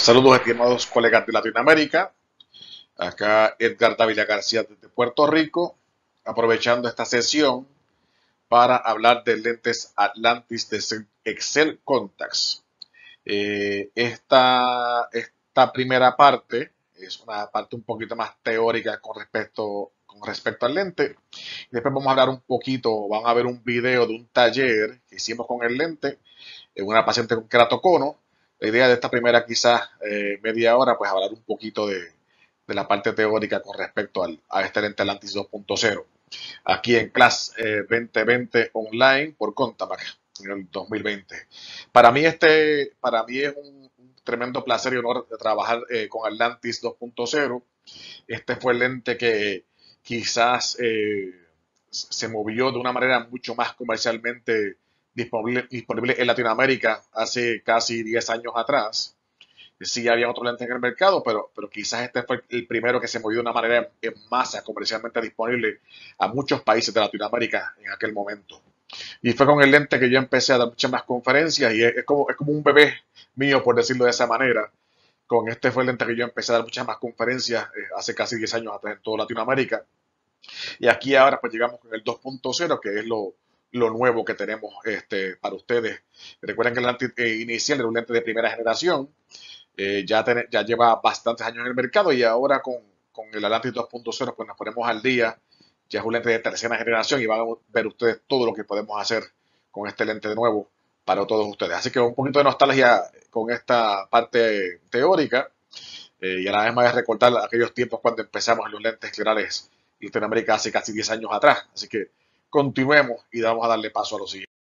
Saludos, estimados colegas de Latinoamérica. Acá Edgar Dávila García desde Puerto Rico, aprovechando esta sesión para hablar de lentes Atlantis de Excel Contacts. Esta primera parte es una parte un poquito más teórica con respecto al lente. Después vamos a hablar un poquito, van a ver un video de un taller que hicimos con el lente en una paciente con keratocono. La idea de esta primera quizás media hora, pues hablar un poquito de la parte teórica con respecto a este lente Atlantis 2.0. Aquí en Class 2020 online por Contamac en el 2020. Para mí es un tremendo placer y honor de trabajar con Atlantis 2.0. Este fue el lente que quizás se movió de una manera mucho más comercialmente disponible en Latinoamérica hace casi 10 años atrás. Sí había otros lentes en el mercado, pero quizás este fue el primero que se movió de una manera en masa comercialmente disponible a muchos países de Latinoamérica en aquel momento. Y fue con el lente que yo empecé a dar muchas más conferencias y es como un bebé mío, por decirlo de esa manera. Con este fue el lente que yo empecé a dar muchas más conferencias hace casi 10 años atrás en toda Latinoamérica. Y aquí ahora pues llegamos con el 2.0, que es lo nuevo que tenemos para ustedes. Recuerden que el lente inicial era un lente de primera generación, ya lleva bastantes años en el mercado y ahora con el Atlantis 2.0 pues nos ponemos al día. Ya es un lente de tercera generación y van a ver ustedes todo lo que podemos hacer con este lente de nuevo para todos ustedes. Así que un poquito de nostalgia con esta parte teórica y a la vez más recordar aquellos tiempos cuando empezamos en los lentes esclerales en Latinoamérica hace casi 10 años atrás. Así que continuemos y vamos a darle paso a lo siguiente.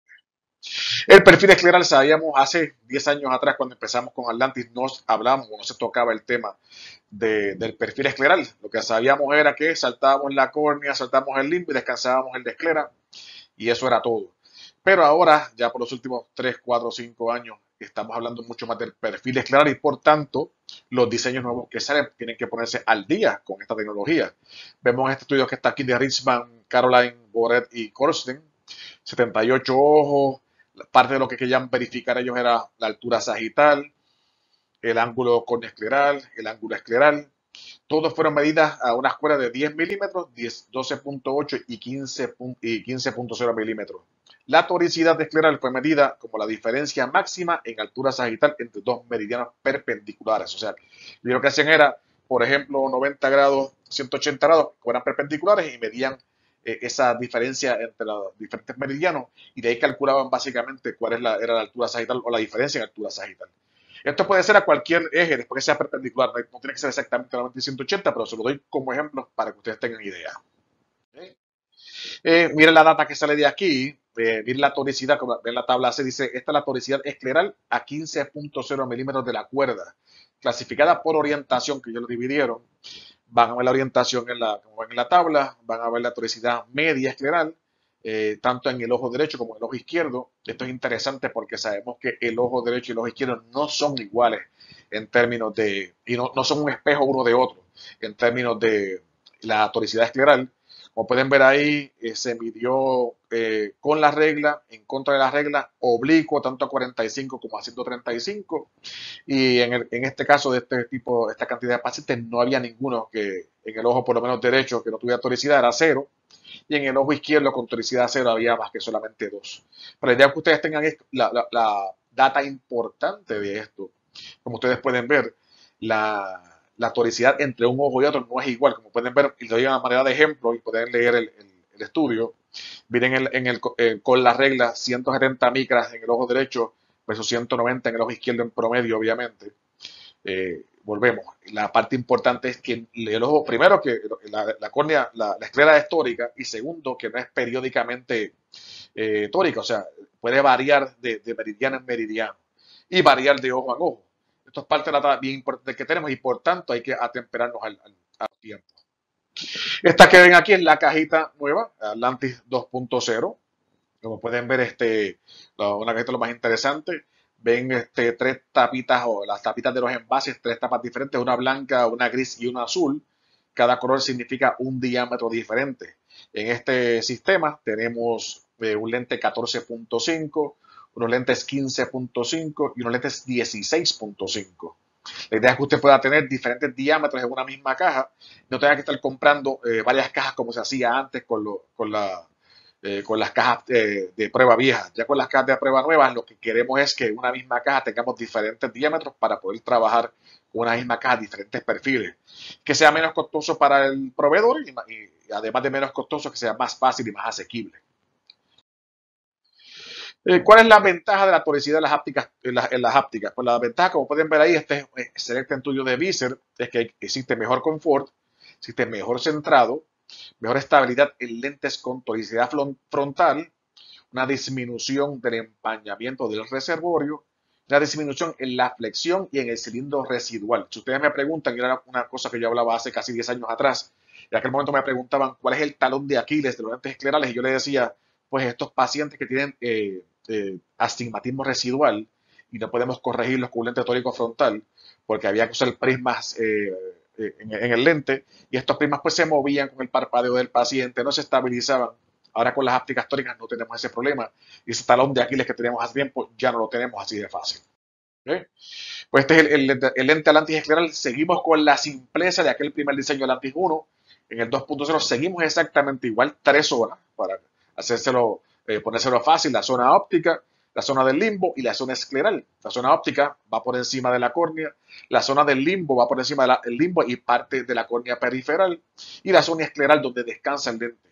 El perfil escleral sabíamos hace 10 años atrás cuando empezamos con Atlantis, nos hablamos o no se tocaba el tema del perfil escleral. Lo que sabíamos era que saltábamos la córnea, saltábamos el limbo y descansábamos el de esclera y eso era todo. Pero ahora, ya por los últimos 3, 4, 5 años, estamos hablando mucho más del perfil escleral y por tanto los diseños nuevos que salen tienen que ponerse al día con esta tecnología. Vemos este estudio que está aquí de Richman, Caroline, Boret y Korsten, 78 ojos. Parte de lo que querían verificar ellos era la altura sagital, el ángulo corneoescleral, el ángulo escleral. Todos fueron medidas a una escuela de 10 milímetros, 12.8 y 15.0 milímetros. La toricidad escleral fue medida como la diferencia máxima en altura sagital entre dos meridianos perpendiculares. O sea, lo que hacían era, por ejemplo, 90 grados, 180 grados, que eran perpendiculares y medían esa diferencia entre los diferentes meridianos y de ahí calculaban básicamente cuál era la altura sagital o la diferencia en altura sagital. Esto puede ser a cualquier eje después que sea perpendicular, no tiene que ser exactamente 90 y 180, pero se lo doy como ejemplo para que ustedes tengan idea. Miren la data que sale de aquí, miren la tonicidad, como ven la tabla se dice, esta es la tonicidad escleral a 15.0 milímetros de la cuerda, clasificada por orientación, que ellos lo dividieron. Van a ver la orientación como ven en la tabla, van a ver la tonicidad media escleral, tanto en el ojo derecho como en el ojo izquierdo. Esto es interesante porque sabemos que el ojo derecho y el ojo izquierdo no son iguales en términos y no son un espejo uno de otro, en términos de la tonicidad escleral. Como pueden ver ahí, se midió con la regla, en contra de la regla, oblicuo tanto a 45 como a 135. Y en este caso de este tipo, esta cantidad de pacientes, no había ninguno que en el ojo por lo menos derecho que no tuviera toricidad, era cero. Y en el ojo izquierdo con toricidad cero había más que solamente dos. Pero la idea que ustedes tengan es la data importante de esto. Como ustedes pueden ver, la toricidad entre un ojo y otro no es igual. Como pueden ver, y lo doy a manera de ejemplo y pueden leer el estudio. Miren con la regla 170 micras en el ojo derecho versus 190 en el ojo izquierdo en promedio, obviamente. Volvemos. La parte importante es que el ojo, primero, que la córnea, la esclera es tórica, y segundo, que no es periódicamente tórica, o sea, puede variar de meridiano en meridiano y variar de ojo a ojo. Esto es parte de la data bien importante que tenemos y por tanto hay que atemperarnos al tiempo. Esta que ven aquí es la cajita nueva, Atlantis 2.0. Como pueden ver, una cajita lo más interesante. Ven tres tapitas o las tapitas de los envases, tres tapas diferentes, una blanca, una gris y una azul. Cada color significa un diámetro diferente. En este sistema tenemos un lente 14.5, unos lentes 15.5 y unos lentes 16.5. La idea es que usted pueda tener diferentes diámetros en una misma caja, no tenga que estar comprando varias cajas como se hacía antes con las cajas de prueba viejas. Ya con las cajas de prueba nuevas, lo que queremos es que en una misma caja tengamos diferentes diámetros para poder trabajar con una misma caja, diferentes perfiles. Que sea menos costoso para el proveedor y además de menos costoso, que sea más fácil y más asequible. ¿Cuál es la ventaja de la toricidad en las ápticas? En las ápticas? Pues la ventaja, como pueden ver ahí, este es excelente estudio de Visser, es que existe mejor confort, existe mejor centrado, mejor estabilidad en lentes con toricidad frontal, una disminución del empañamiento del reservorio, una disminución en la flexión y en el cilindro residual. Si ustedes me preguntan, y era una cosa que yo hablaba hace casi 10 años atrás, en aquel momento me preguntaban cuál es el talón de Aquiles de los lentes esclerales y yo les decía, pues estos pacientes que tienen astigmatismo residual y no podemos corregirlos con un lente tórico frontal porque había que usar prismas en el lente y estos prismas pues se movían con el parpadeo del paciente, no se estabilizaban. Ahora con las ápticas tóricas no tenemos ese problema y ese talón de Aquiles que teníamos hace tiempo ya no lo tenemos así de fácil. ¿Okay? Pues este es el lente Atlantis escleral. Seguimos con la simpleza de aquel primer diseño del Atlantis 1. En el 2.0 seguimos exactamente igual, 3 zonas para hacérselo, ponérselo fácil, la zona óptica, la zona del limbo y la zona escleral. La zona óptica va por encima de la córnea, la zona del limbo va por encima del limbo y parte de la córnea periferal y la zona escleral donde descansa el lente.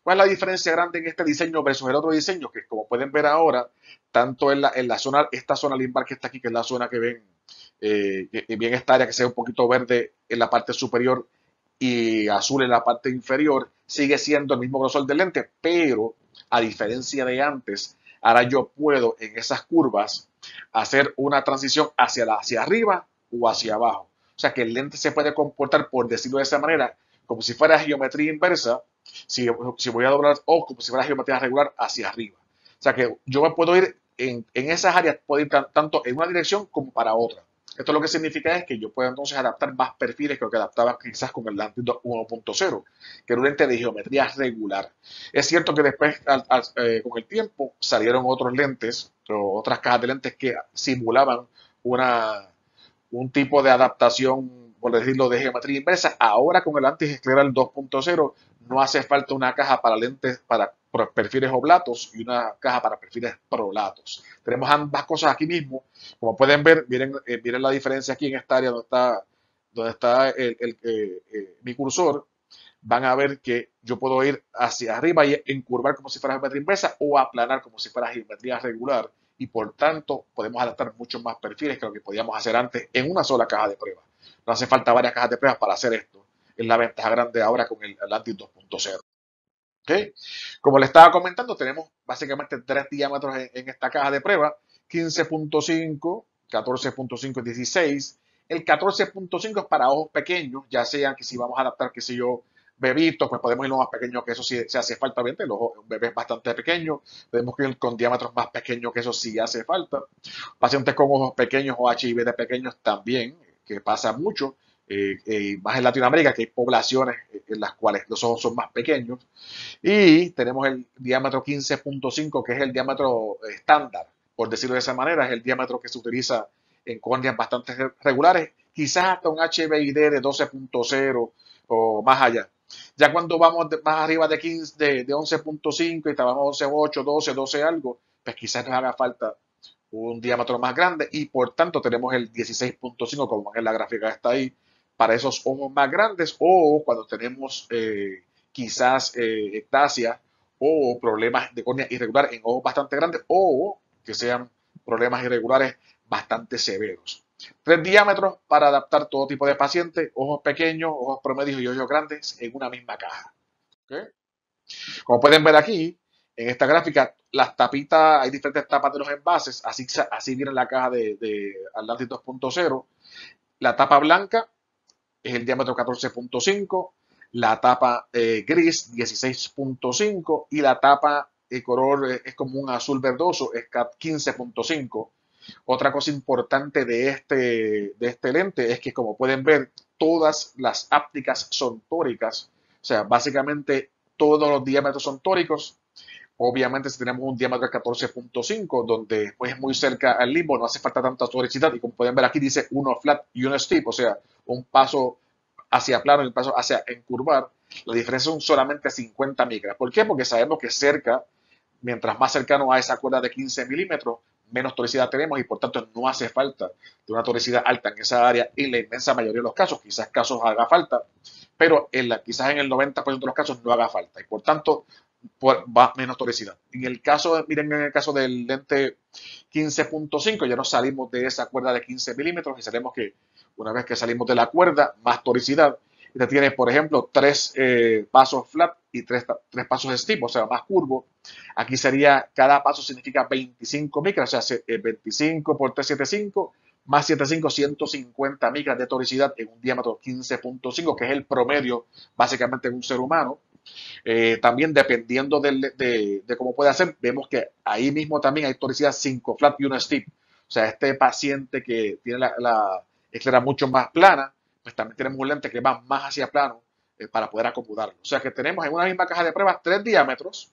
¿Cuál es la diferencia grande en este diseño versus el otro diseño? Que como pueden ver ahora, tanto en la zona, esta zona limbar que está aquí, que es la zona que ven, bien esta área que se ve un poquito verde en la parte superior y azul en la parte inferior, sigue siendo el mismo grosor del lente, pero a diferencia de antes, ahora yo puedo en esas curvas hacer una transición hacia arriba o hacia abajo. O sea que el lente se puede comportar, por decirlo de esa manera, como si fuera geometría inversa, si voy a doblar, o como si fuera geometría regular hacia arriba. O sea que yo me puedo ir en esas áreas, puedo ir tanto en una dirección como para otra. Esto lo que significa es que yo puedo entonces adaptar más perfiles que lo que adaptaba quizás con el lente 1.0, que era un lente de geometría regular. Es cierto que después, con el tiempo, salieron otros lentes, o otras cajas de lentes que simulaban un tipo de adaptación, por decirlo, de geometría inversa. Ahora con el anti-escleral 2.0 no hace falta una caja para lentes para perfiles oblatos y una caja para perfiles prolatos. Tenemos ambas cosas aquí mismo. Como pueden ver, miren la diferencia aquí en esta área donde está mi cursor. Van a ver que yo puedo ir hacia arriba y encurvar como si fuera geometría inversa o aplanar como si fuera geometría regular y por tanto podemos adaptar muchos más perfiles que lo que podíamos hacer antes en una sola caja de pruebas. No hace falta varias cajas de pruebas para hacer esto. Es la ventaja grande ahora con el Atlantis 2.0. ¿Okay? Como le estaba comentando, tenemos básicamente 3 diámetros en esta caja de prueba: 15.5, 14.5 y 16. El 14.5 es para ojos pequeños, ya sean que si vamos a adaptar, qué sé yo, bebitos, pues podemos ir lo más pequeño que eso si se hace falta. Bien, un bebé es bastante pequeño, podemos ir con diámetros más pequeños que eso si hace falta. Pacientes con ojos pequeños o HIV de pequeños también, que pasa mucho, más en Latinoamérica, que hay poblaciones en las cuales los ojos son más pequeños. Y tenemos el diámetro 15.5, que es el diámetro estándar, por decirlo de esa manera, es el diámetro que se utiliza en córneas bastante regulares, quizás hasta un HBID de 12.0 o más allá. Ya cuando vamos más arriba de 15, de 11.5 y estábamos 11.8, 12, 12 algo, pues quizás nos haga falta un diámetro más grande y por tanto tenemos el 16.5, como en la gráfica está ahí, para esos ojos más grandes o cuando tenemos quizás ectasia o problemas de córnea irregular en ojos bastante grandes o que sean problemas irregulares bastante severos. 3 diámetros para adaptar todo tipo de pacientes, ojos pequeños, ojos promedios y ojos grandes en una misma caja. ¿Okay? Como pueden ver aquí, en esta gráfica, las tapitas, hay diferentes tapas de los envases, así viene la caja de Atlantis 2.0. La tapa blanca es el diámetro 14.5, la tapa gris 16.5 y la tapa color es como un azul verdoso, es 15.5. Otra cosa importante de este lente es que, como pueden ver, todas las ápticas son tóricas, o sea, básicamente todos los diámetros son tóricos, Obviamente, si tenemos un diámetro de 14.5, donde pues, es muy cerca al limbo, no hace falta tanta toricidad. Y como pueden ver aquí, dice uno flat y uno steep, o sea, un paso hacia plano y un paso hacia encurvar. La diferencia son solamente 50 micras. ¿Por qué? Porque sabemos que cerca, mientras más cercano a esa cuerda de 15 milímetros, menos toricidad tenemos y por tanto no hace falta de una toricidad alta en esa área en la inmensa mayoría de los casos. Quizás casos haga falta, pero quizás en el 90% de los casos no haga falta y por tanto va menos toricidad. Miren, en el caso del lente 15.5 ya nos salimos de esa cuerda de 15 milímetros y sabemos que una vez que salimos de la cuerda, más toricidad. Y te tiene, por ejemplo, tres pasos flat y tres pasos steep, o sea, más curvo. Aquí sería, cada paso significa 25 micras, o sea, 25 por 375 más 75, 150 micras de toricidad en un diámetro 15.5, que es el promedio básicamente de un ser humano. También dependiendo de cómo puede hacer, vemos que ahí mismo también hay toricidad 5 flat y 1 steep. O sea, este paciente que tiene la esclera mucho más plana, pues también tenemos un lente que va más hacia plano para poder acomodarlo. O sea que tenemos en una misma caja de pruebas tres diámetros.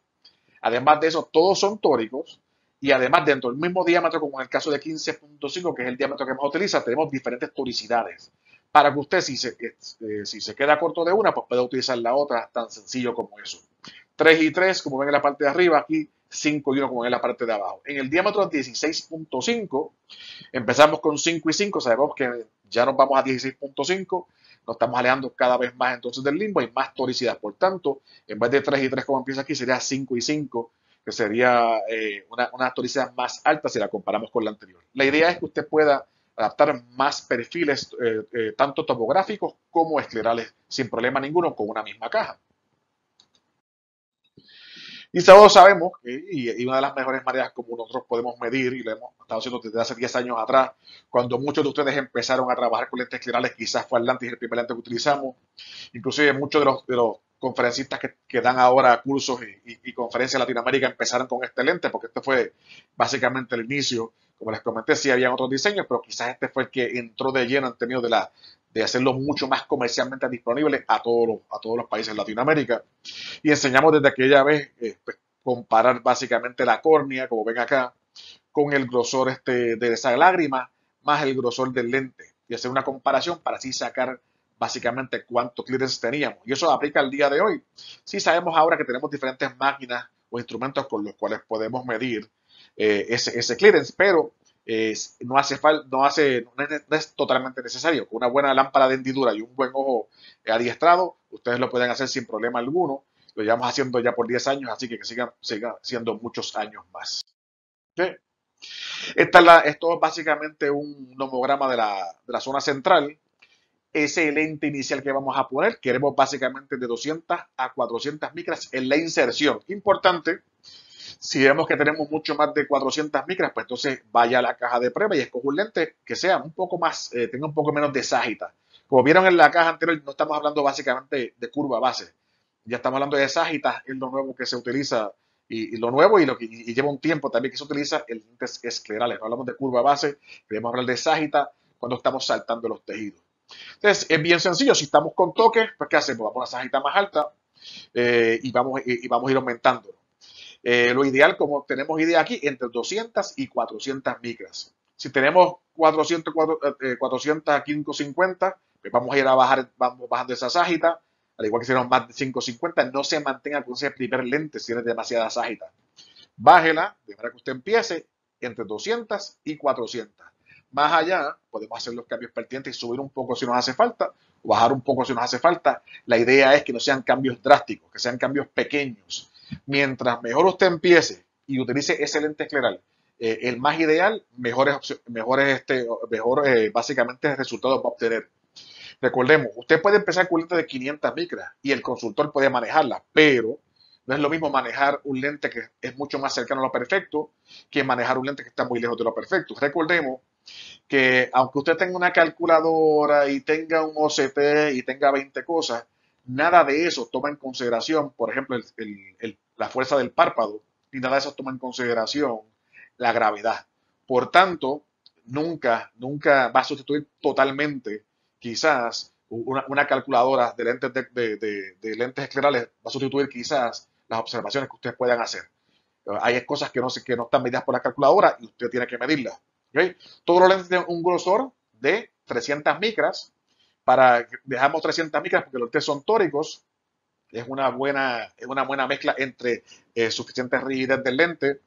Además de eso, todos son tóricos. Y además, dentro del mismo diámetro, como en el caso de 15.5, que es el diámetro que más utiliza, tenemos diferentes toricidades. Para que usted, si se queda corto de una, pues puede utilizar la otra, tan sencillo como eso. 3 y 3, como ven en la parte de arriba, aquí 5 y 1, como ven en la parte de abajo. En el diámetro 16.5, empezamos con 5 y 5, sabemos que ya nos vamos a 16.5, nos estamos alejando cada vez más entonces del limbo, hay más toricidad. Por tanto, en vez de 3 y 3 como empieza aquí, sería 5 y 5, que sería una toricidad más alta si la comparamos con la anterior. La idea es que usted pueda adaptar más perfiles, tanto topográficos como esclerales, sin problema ninguno, con una misma caja. Y todos sabemos que, y una de las mejores maneras como nosotros podemos medir, y lo hemos estado haciendo desde hace 10 años atrás, cuando muchos de ustedes empezaron a trabajar con lentes esclerales, quizás fue Atlantis el primer lente que utilizamos, inclusive muchos de los conferencistas que dan ahora cursos y conferencias en Latinoamérica empezaron con este lente, porque este fue básicamente el inicio. Como les comenté, sí habían otros diseños, pero quizás este fue el que entró de lleno en términos de hacerlo mucho más comercialmente disponible a todos los países de Latinoamérica. Y enseñamos desde aquella vez pues, comparar básicamente la córnea, como ven acá, con el grosor de esa lágrima más el grosor del lente y hacer una comparación para así sacar básicamente cuánto clearance teníamos. Y eso aplica al día de hoy. Sí sabemos ahora que tenemos diferentes máquinas o instrumentos con los cuales podemos medir ese clearance, pero no hace falta, no es totalmente necesario. Con una buena lámpara de hendidura y un buen ojo adiestrado, ustedes lo pueden hacer sin problema alguno. Lo llevamos haciendo ya por 10 años, así que siga siendo muchos años más. ¿Okay? Esto es básicamente un nomograma de la zona central. Ese lente inicial que vamos a poner, queremos básicamente de 200 a 400 micras en la inserción. Importante, si vemos que tenemos mucho más de 400 micras, pues entonces vaya a la caja de prueba y escoja un lente que sea un poco más, tenga un poco menos de ságita. Como vieron en la caja anterior, no estamos hablando básicamente de curva base. Ya estamos hablando de ságita, es lo nuevo que se utiliza y lo nuevo y lleva un tiempo también que se utiliza en lentes esclerales. No hablamos de curva base, queremos hablar de ságita cuando estamos saltando los tejidos. Entonces, es bien sencillo. Si estamos con toques, pues ¿qué hacemos? Vamos a una ságita más alta y vamos a ir aumentando. Lo ideal, como tenemos idea aquí, entre 200 y 400 micras. Si tenemos 400 a 550, pues vamos a ir vamos bajando esa ságita. Al igual que si tenemos más de 550, no se mantenga con ese primer lente si tiene demasiada ságita. Bájela de manera que usted empiece entre 200 y 400. Más allá, podemos hacer los cambios pertinentes y subir un poco si nos hace falta, o bajar un poco si nos hace falta. La idea es que no sean cambios drásticos, que sean cambios pequeños. Mientras mejor usted empiece y utilice ese lente escleral, el más ideal, mejor básicamente resultados va a obtener. Recordemos, usted puede empezar con un lente de 500 micras y el consultor puede manejarla, pero no es lo mismo manejar un lente que es mucho más cercano a lo perfecto que manejar un lente que está muy lejos de lo perfecto. Recordemos que aunque usted tenga una calculadora y tenga un OCT y tenga 20 cosas, nada de eso toma en consideración, por ejemplo, la fuerza del párpado, y nada de eso toma en consideración la gravedad. Por tanto, nunca va a sustituir totalmente, quizás, una calculadora de lentes esclerales va a sustituir quizás las observaciones que ustedes puedan hacer. Hay cosas que no están medidas por la calculadora y usted tiene que medirlas. ¿Okay? Todos los lentes tienen un grosor de 300 micras. Dejamos 300 micras porque los lentes son tóricos. Es una buena mezcla entre suficiente rigidez del lente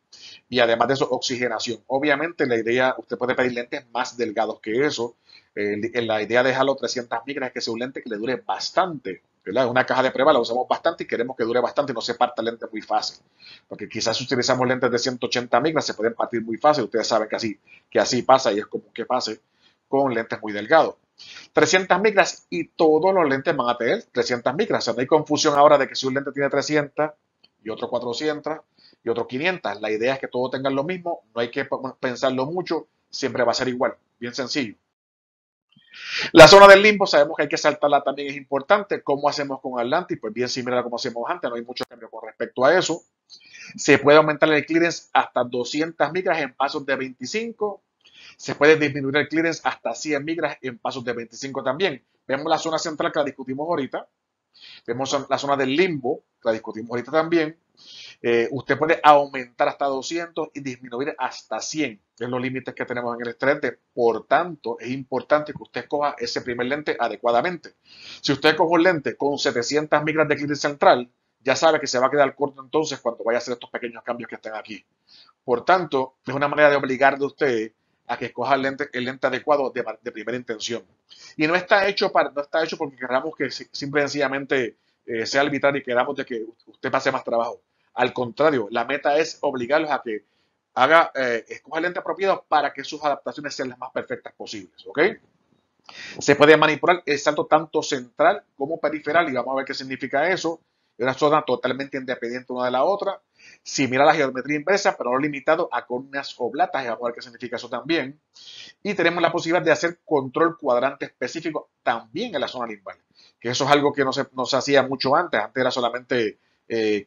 y además de eso, oxigenación. Obviamente, la idea, usted puede pedir lentes más delgados que eso. La idea de dejarlo 300 micras es que sea un lente que le dure bastante. ¿Verdad? Una caja de prueba la usamos bastante y queremos que dure bastante y no se parta el lente muy fácil. Porque quizás si utilizamos lentes de 180 micras se pueden partir muy fácil. Ustedes saben que así pasa y es común que pase con lentes muy delgados. 300 micras y todos los lentes van a tener 300 micras. O sea, no hay confusión ahora de que si un lente tiene 300 y otro 400 y otro 500. La idea es que todos tengan lo mismo, no hay que pensarlo mucho, siempre va a ser igual, bien sencillo. La zona del limbo, sabemos que hay que saltarla también, es importante. ¿Cómo hacemos con Atlantis? Pues bien similar a como hacemos antes, no hay mucho cambio con respecto a eso. Se puede aumentar el clearance hasta 200 micras en pasos de 25. Se puede disminuir el clearance hasta 100 micras en pasos de 25 también. Vemos la zona central que la discutimos ahorita. Vemos la zona del limbo, que la discutimos ahorita también. Usted puede aumentar hasta 200 y disminuir hasta 100. Es los límites que tenemos en el estrés. Por tanto, es importante que usted coja ese primer lente adecuadamente. Si usted coge un lente con 700 micras de clearance central, ya sabe que se va a quedar corto entonces cuando vaya a hacer estos pequeños cambios que están aquí. Por tanto, es una manera de obligar de usted a que escoja el lente adecuado de primera intención. Y no está hecho porque queramos que simple y sencillamente sea arbitrario y queramos de que usted pase más trabajo. Al contrario, la meta es obligarlos a que escoja el lente apropiado para que sus adaptaciones sean las más perfectas posibles. ¿Ok? Se puede manipular el salto tanto central como periferal y vamos a ver qué significa eso. Es una zona totalmente independiente una de la otra. Similar a la geometría inversa, pero no limitado a córneas oblatas y vamos a ver qué significa eso también. Y tenemos la posibilidad de hacer control cuadrante específico también en la zona limbal, que eso es algo que no se hacía mucho antes. Antes era solamente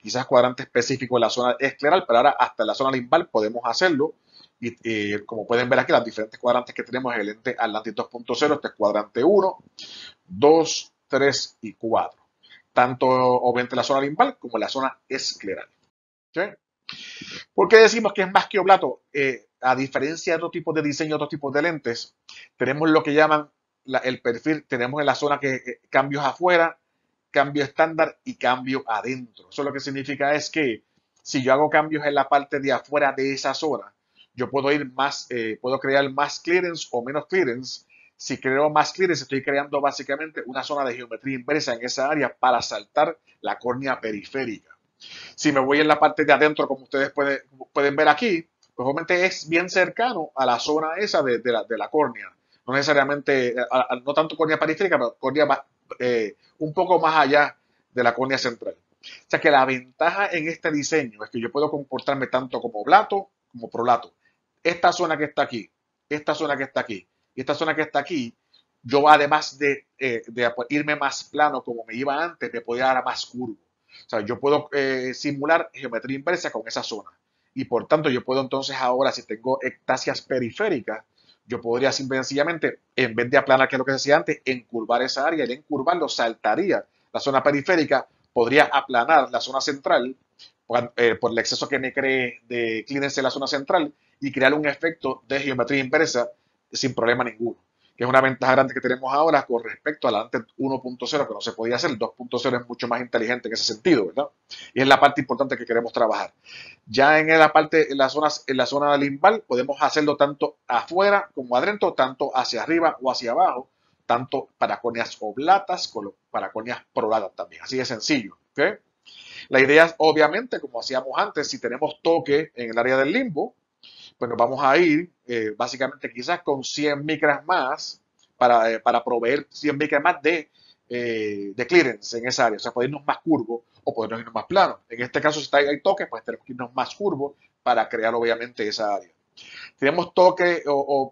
quizás cuadrante específico en la zona escleral, pero ahora hasta en la zona limbal podemos hacerlo. Y como pueden ver aquí, los diferentes cuadrantes que tenemos en el lente Atlantis 2.0, este es cuadrante 1, 2, 3 y 4. Tanto obviamente la zona limbal como la zona escleral. ¿Okay? ¿Por qué decimos que es más que oblato? A diferencia de otros tipos de diseño, otros tipos de lentes, tenemos lo que llaman el perfil, tenemos en la zona que cambios afuera, cambio estándar y cambio adentro. Eso lo que significa es que si yo hago cambios en la parte de afuera de esa zona, yo puedo crear más clearance o menos clearance. Si creo más clearance, estoy creando básicamente una zona de geometría inversa en esa área para saltar la córnea periférica. Si me voy en la parte de adentro, como ustedes pueden ver aquí, pues obviamente es bien cercano a la zona esa de la córnea. No necesariamente, no tanto córnea periférica, pero córnea un poco más allá de la córnea central. O sea que la ventaja en este diseño es que yo puedo comportarme tanto como oblato como prolato. Esta zona que está aquí, esta zona que está aquí y esta zona que está aquí, yo además de irme más plano como me iba antes, me podía dar más curvo. O sea, yo puedo simular geometría inversa con esa zona. Y por tanto, yo puedo entonces ahora, si tengo ectasias periféricas, yo podría sencillamente, en vez de aplanar, que es lo que se hacía antes, encurvar esa área. Y al encurvarlo, saltaría la zona periférica, podría aplanar la zona central por el exceso que me cree de clearance en la zona central y crear un efecto de geometría inversa sin problema ninguno, que es una ventaja grande que tenemos ahora con respecto a la antes 1.0, que no se podía hacer. El 2.0 es mucho más inteligente en ese sentido, ¿verdad? Y es la parte importante que queremos trabajar. Ya en la parte, en la zona limbal, podemos hacerlo tanto afuera como adentro, tanto hacia arriba o hacia abajo, tanto para córneas oblatas como para córneas prolatas también. Así de sencillo, ¿ok? La idea es, obviamente, como hacíamos antes, si tenemos toque en el área del limbo, pues nos vamos a ir básicamente quizás con 100 micras más para proveer 100 micras más de clearance en esa área. O sea, poder irnos más curvos o podernos irnos más planos. En este caso, si hay toque, pues tenemos que irnos más curvos para crear obviamente esa área. Si tenemos toque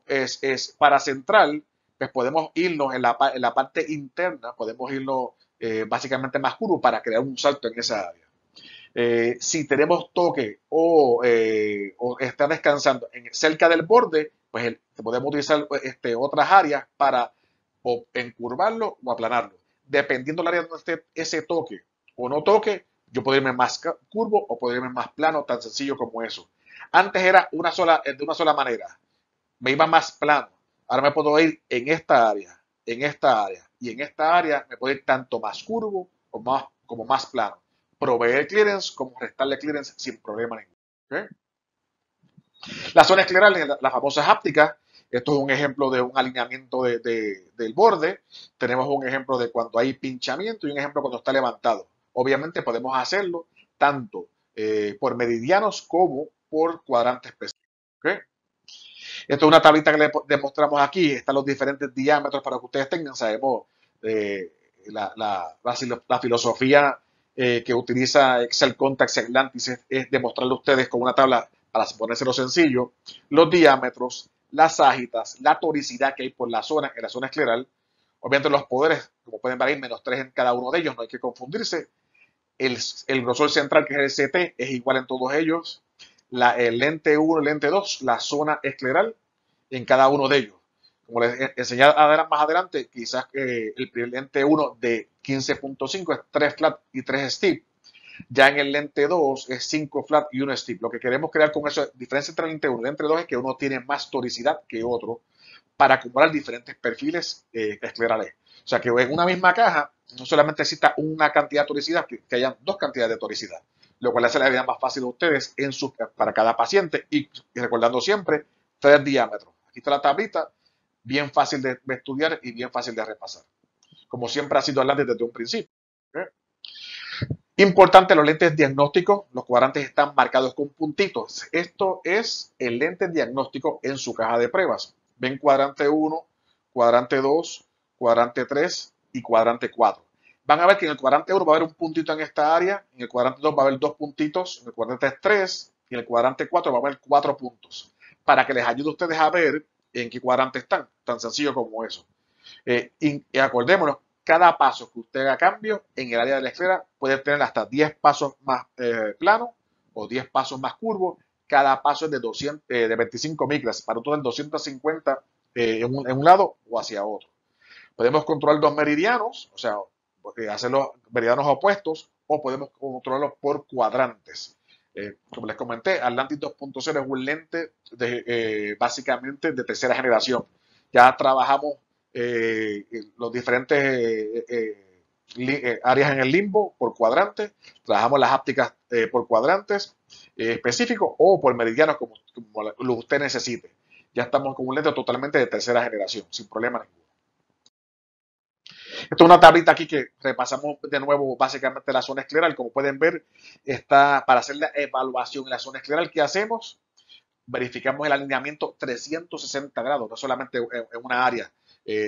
es para central, pues podemos irnos en la parte interna, podemos irnos básicamente más curvos para crear un salto en esa área. Si tenemos toque o está descansando cerca del borde, pues podemos utilizar otras áreas para o encurvarlo o aplanarlo. Dependiendo del área donde esté ese toque o no toque, Yo puedo irme más curvo o puedo irme más plano, tan sencillo como eso. Antes era de una sola manera, me iba más plano. Ahora me puedo ir en esta área, en esta área y en esta área me puedo ir tanto más curvo como más plano. Proveer clearance como restarle clearance sin problema ninguno. ¿Okay? La zona escleral es la famosa háptica. Esto es un ejemplo de un alineamiento del borde. Tenemos un ejemplo de cuando hay pinchamiento y un ejemplo cuando está levantado. Obviamente podemos hacerlo tanto por meridianos como por cuadrantes específicos. ¿Okay? Esto es una tablita que le demostramos aquí. Están los diferentes diámetros para que ustedes tengan. Sabemos eh, la filosofía que utiliza Excel Contact Atlantis es demostrarle a ustedes con una tabla para ponérselo sencillo, los diámetros, las ágitas, la toricidad que hay por la zona, en la zona escleral. Obviamente los poderes, como pueden ver ahí, -3 en cada uno de ellos, no hay que confundirse. El grosor central, que es el CT, es igual en todos ellos. El lente 1, el lente 2, la zona escleral en cada uno de ellos. Como les enseñé más adelante, quizás el lente 1 de 15.5 es 3 flat y 3 steep. Ya en el lente 2 es 5 flat y 1 steep. Lo que queremos crear con eso, diferencia entre el lente 1 y el lente 2 es que uno tiene más toricidad que otro para acumular diferentes perfiles esclerales. O sea que en una misma caja no solamente exista una cantidad de toricidad, que hayan dos cantidades de toricidad, lo cual hace la vida más fácil a ustedes para cada paciente y recordando siempre 3 diámetros. Aquí está la tablita, bien fácil de estudiar y bien fácil de repasar. Como siempre ha sido Atlantis desde un principio. ¿Okay? Importante, los lentes diagnósticos, los cuadrantes están marcados con puntitos. Esto es el lente diagnóstico en su caja de pruebas. Ven cuadrante 1, cuadrante 2, cuadrante 3 y cuadrante 4. Van a ver que en el cuadrante 1 va a haber un puntito en esta área, en el cuadrante 2 va a haber 2 puntitos, en el cuadrante 3 y en el cuadrante 4 va a haber 4 puntos. Para que les ayude a ustedes a ver en qué cuadrante están, tan sencillo como eso. Y acordémonos, cada paso que usted haga cambio en el área de la esfera puede tener hasta 10 pasos más planos o 10 pasos más curvos. Cada paso es de 25 micras, para un total 250 en un lado o hacia otro. Podemos controlar dos meridianos, o sea, hacer los meridianos opuestos, o podemos controlarlos por cuadrantes. Como les comenté, Atlantis 2.0 es un lente básicamente de tercera generación. Ya trabajamos los diferentes áreas en el limbo por cuadrantes, trabajamos las hápticas por cuadrantes específicos o por meridianos como lo usted necesite. Ya estamos con un lente totalmente de tercera generación, sin problema ninguno. Esto es una tablita aquí que repasamos de nuevo básicamente la zona escleral. Como pueden ver, está para hacer la evaluación en la zona escleral. ¿Qué hacemos? Verificamos el alineamiento 360 grados, no solamente en una área.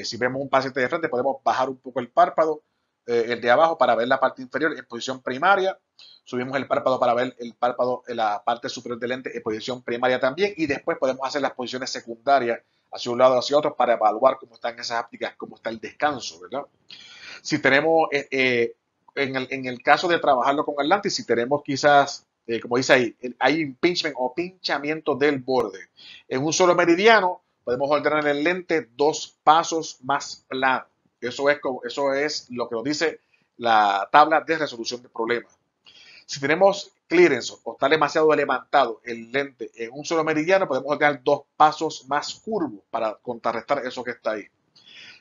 Si vemos un paciente de frente, podemos bajar un poco el párpado, el de abajo, para ver la parte inferior en posición primaria. Subimos el párpado para ver el párpado en la parte superior del lente en posición primaria también. Y después podemos hacer las posiciones secundarias hacia un lado o hacia otro para evaluar cómo están esas ápticas, cómo está el descanso, ¿verdad? Si tenemos, en el caso de trabajarlo con Atlantis, si tenemos quizás, como dice ahí, hay impingement o pinchamiento del borde en un solo meridiano, podemos ordenar el lente 2 pasos más plano. Eso es lo que nos dice la tabla de resolución de problemas. Si tenemos clearance o está demasiado levantado el lente en un solo meridiano, podemos ordenar 2 pasos más curvos para contrarrestar eso que está ahí.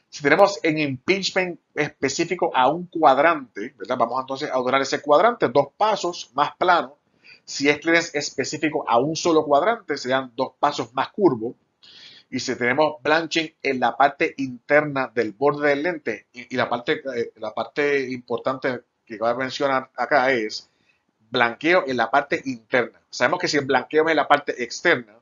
Si tenemos en impingement específico a un cuadrante, ¿verdad? Vamos entonces a ordenar ese cuadrante, 2 pasos más plano. Si es clearance específico a un solo cuadrante, serían 2 pasos más curvos. Y si tenemos blanching en la parte interna del borde del lente, y la parte importante que voy a mencionar acá es blanqueo en la parte interna. Sabemos que si el blanqueo es en la parte externa,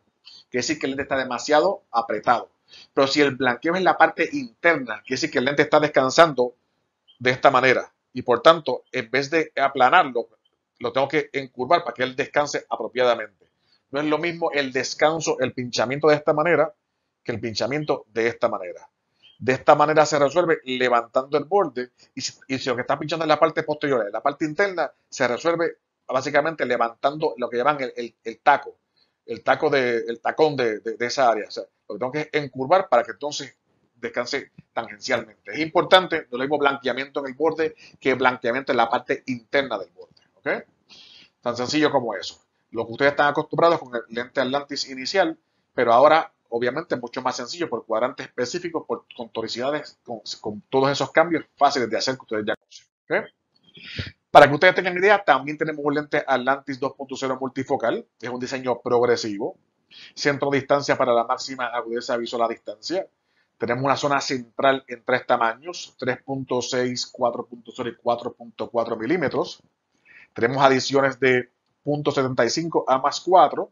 quiere decir que el lente está demasiado apretado. Pero si el blanqueo es en la parte interna, quiere decir que el lente está descansando de esta manera. Y por tanto, en vez de aplanarlo, lo tengo que encurvar para que él descanse apropiadamente. No es lo mismo el descanso, el pinchamiento de esta manera, que el pinchamiento de esta manera. De esta manera se resuelve levantando el borde y si lo que está pinchando es la parte posterior, en la parte interna, se resuelve básicamente levantando lo que llaman el taco, el tacón de esa área. O sea, lo que tengo que encurvar para que entonces descanse tangencialmente. Es importante, no le digo blanqueamiento en el borde que blanqueamiento en la parte interna del borde. ¿Ok? Tan sencillo como eso. Lo que ustedes están acostumbrados con el lente Atlantis inicial, pero ahora obviamente es mucho más sencillo por cuadrantes específicos, con toricidades, con todos esos cambios fáciles de hacer que ustedes ya conocen. ¿Ok? Para que ustedes tengan idea, también tenemos un lente Atlantis 2.0 multifocal. Es un diseño progresivo. Centro de distancia para la máxima agudeza visual a distancia. Tenemos una zona central en tres tamaños, 3.6, 4.0 y 4.4 milímetros. Tenemos adiciones de 0.75 a más 4.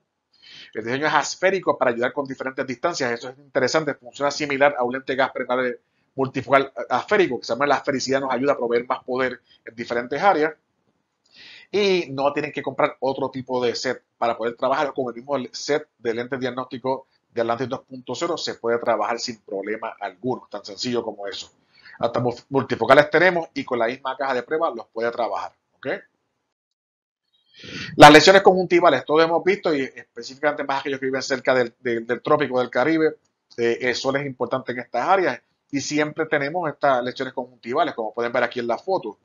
El diseño es asférico para ayudar con diferentes distancias. Eso es interesante. Funciona similar a un lente gas prenable multifocal asférico, que se llama la esfericidad, nos ayuda a proveer más poder en diferentes áreas. Y no tienen que comprar otro tipo de set para poder trabajar con el mismo set de lentes diagnóstico de Atlantis 2.0. Se puede trabajar sin problema alguno, tan sencillo como eso. Hasta multifocales tenemos y con la misma caja de prueba los puede trabajar. ¿Ok? Las lesiones conjuntivales, todos hemos visto, y específicamente más aquellos que viven cerca del trópico del Caribe, el sol es importante en estas áreas y siempre tenemos estas lesiones conjuntivales, como pueden ver aquí en la foto.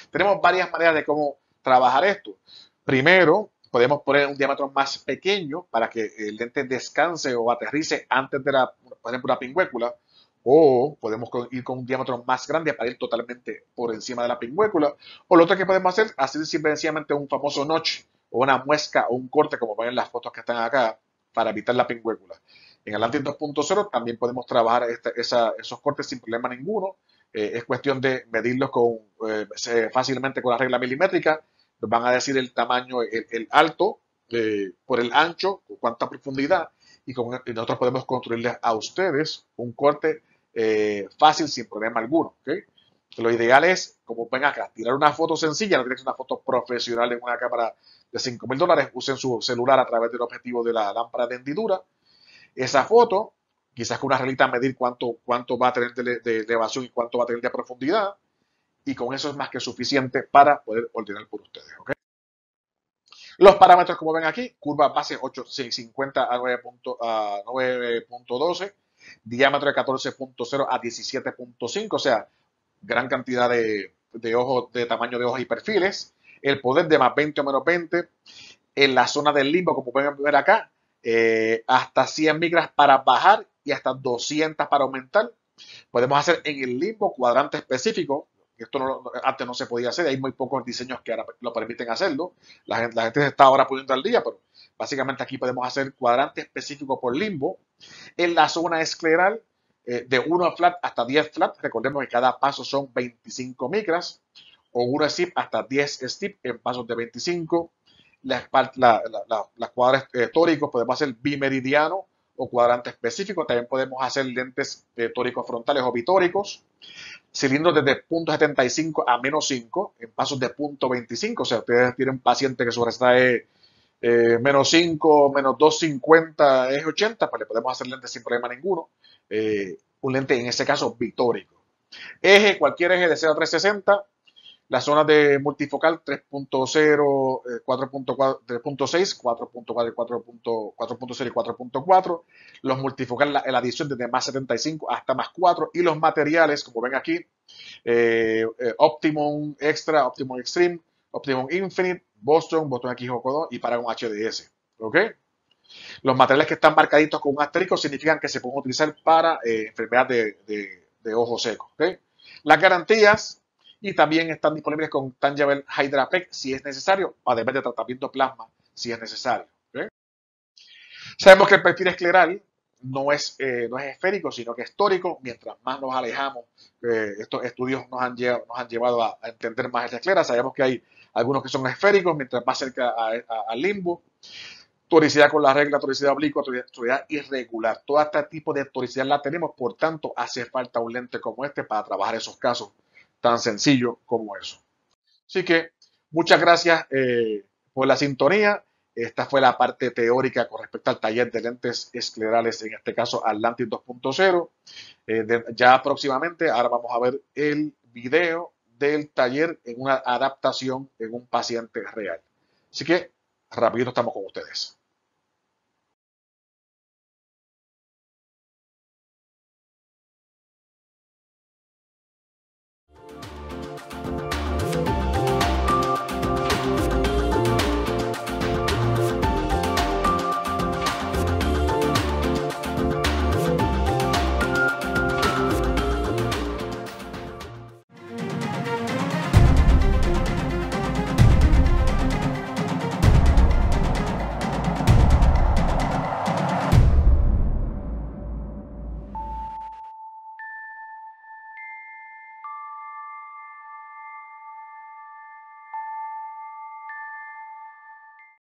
Tenemos varias maneras de cómo trabajar esto. Primero, podemos poner un diámetro más pequeño para que el lente descanse o aterrice antes de por ejemplo, una pingüécula. O podemos ir con un diámetro más grande para ir totalmente por encima de la pingüécula. O lo otro que podemos hacer simplemente un famoso notch o una muesca o un corte, como ven en las fotos que están acá, para evitar la pingüécula. En el Atlantis 2.0 también podemos trabajar esos cortes sin problema ninguno. Es cuestión de medirlos fácilmente con la regla milimétrica. Nos van a decir el tamaño, el alto por el ancho, cuánta profundidad, y nosotros podemos construirles a ustedes un corte fácil sin problema alguno. ¿Okay? Lo ideal es, como ven acá, tirar una foto sencilla, no tiene que ser una foto profesional en una cámara de $5,000, usen su celular a través del objetivo de la lámpara de hendidura. Esa foto, quizás con una reglita medir cuánto va a tener de elevación y cuánto va a tener de profundidad, y con eso es más que suficiente para poder ordenar por ustedes. ¿Okay? Los parámetros, como ven aquí, curva base 850 a 9.12, diámetro de 14.0 a 17.5, o sea, gran cantidad de tamaño de hojas y perfiles. El poder de más 20 o menos 20. En la zona del limbo, como pueden ver acá, hasta 100 micras para bajar y hasta 200 para aumentar. Podemos hacer en el limbo cuadrante específico. Esto antes no se podía hacer, hay muy pocos diseños que ahora lo permiten hacerlo. La gente se está ahora poniendo al día, pero básicamente aquí podemos hacer cuadrante específico por limbo. En la zona escleral, de 1 flat hasta 10 flat, recordemos que cada paso son 25 micras, o 1 stip hasta 10 stip en pasos de 25. Las cuadras tóricos podemos hacer bimeridiano o cuadrante específico. También podemos hacer lentes tóricos frontales o bitóricos. Cilindros desde 0.75 a menos 5 en pasos de 0.25. O sea, ustedes tienen un paciente que su receta es menos 5, menos 250, es 80, pues le podemos hacer lentes sin problema ninguno. Un lente en ese caso bitórico. Eje, cualquier eje de 0 a 360. Las zonas de multifocal 3.0, 4.4, 3.6, 4.4, 4.0 y 4.4. Los multifocal, la adición desde más 75 hasta más 4. Y los materiales, como ven aquí, Optimum Extra, Optimum Extreme, Optimum Infinite, Boston, Boston XJ2 y Paragon HDS. ¿Ok? Los materiales que están marcaditos con un asterisco significan que se pueden utilizar para enfermedades de ojo seco. ¿Okay? Las garantías y también están disponibles con Tangible Hydra Pack si es necesario, además de tratamiento plasma si es necesario. ¿Okay? Sabemos que el perfil escleral no es esférico, sino que es tórico. Mientras más nos alejamos, estos estudios nos han llevado a entender más esta esclera. Sabemos que hay algunos que son esféricos, mientras más cerca al limbo. Toricidad con la regla, toricidad oblicua, toricidad irregular. Todo este tipo de toricidad la tenemos, por tanto, hace falta un lente como este para trabajar esos casos tan sencillos como eso. Así que muchas gracias por la sintonía. Esta fue la parte teórica con respecto al taller de lentes esclerales, en este caso Atlantis 2.0. Ya próximamente, ahora vamos a ver el video del taller en una adaptación en un paciente real. Así que rapidito estamos con ustedes.